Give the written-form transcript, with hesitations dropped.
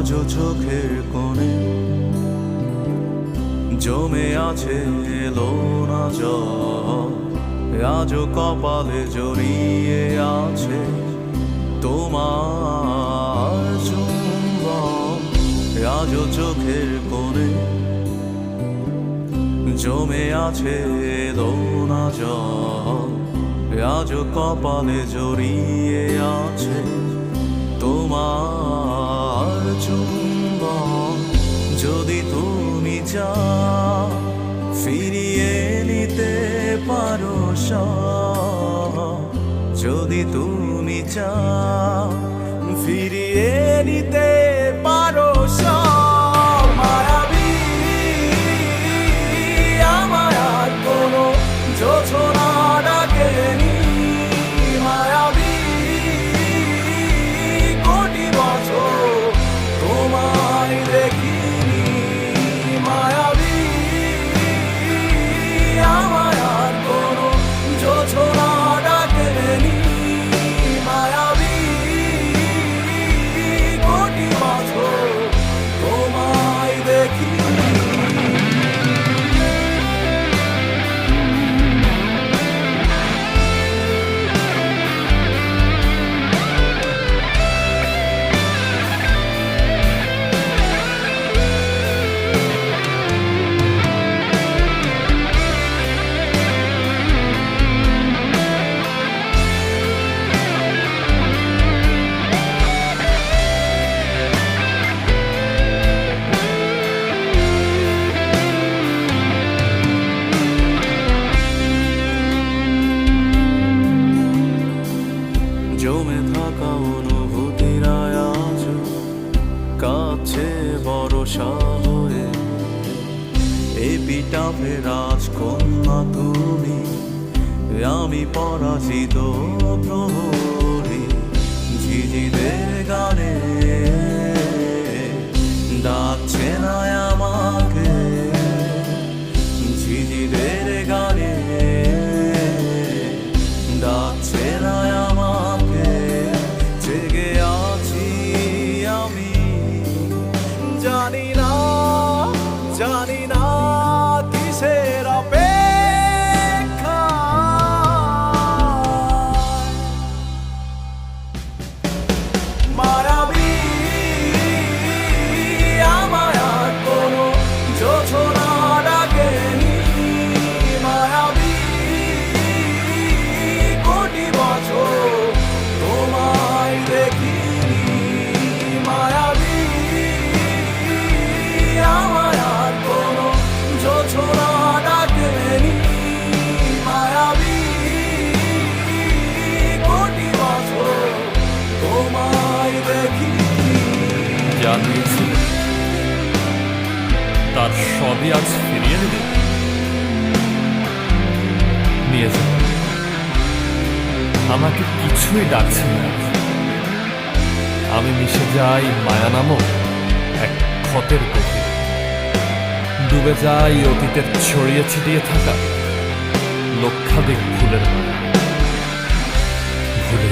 আজও চোখের কোণে জমে আছে এলো না জল, আজও কপালে জড়িয়ে আছে তোমার চুম্বন। আজও চোখের কোণে জমে আছে এলো না জল, আজও কপালে জড়িয়ে আছে তোমার চুম্বন। যদি তুমি চাও ফিরিয়ে নিতে পারো সব, যদি তুমি চাও ফিরিয়ে নিতে পারো সব। মায়াবী আমার আর কোনো যোছনা ডাকেনি, মায়াবী কোটি বছর তোমায় দেখিনি। মায়াবী আমার আর কোনো যোছনা ডাকেনি, মায়াবী কোটি বছর তোমায় দেখিনি। জমে থাকা অনুভূতিরা আজ কাছে ভরসা হয়ে, এপিটাফে রাজকন্যা তুমি, আমি পরাজিত প্রহরী। ঝিঝিদের গানে ডাকছে না আমাকে, ঝিঝিদের গানে ডাকছে না আমাকে। জেগে আছি আমি, জানি না জানি না কিসের অপেক্ষা। মায়াবী আমার আর কোনো যোছনা ডাকেনি, মায়াবী কোটি বছর তোমায় দেখিনি। মায়াবী আমার আর কোনো যোছনা ডাকেনি, মায়াবী কোটি বছর তোমায় দেখিনি। যা দিয়েছিল তার সবই আজ ফিরিয়ে দেবে। নিয়ে যাও, আমাকে কিছুই ডাকছে না। আমি মিশে যাই মায়া নামক এক ক্ষতের গভীরে, ডুবে যাই অতীতের ছড়িয়ে ছিটিয়ে থাকা লক্ষাধিক ফুলের মায়া। ভুলে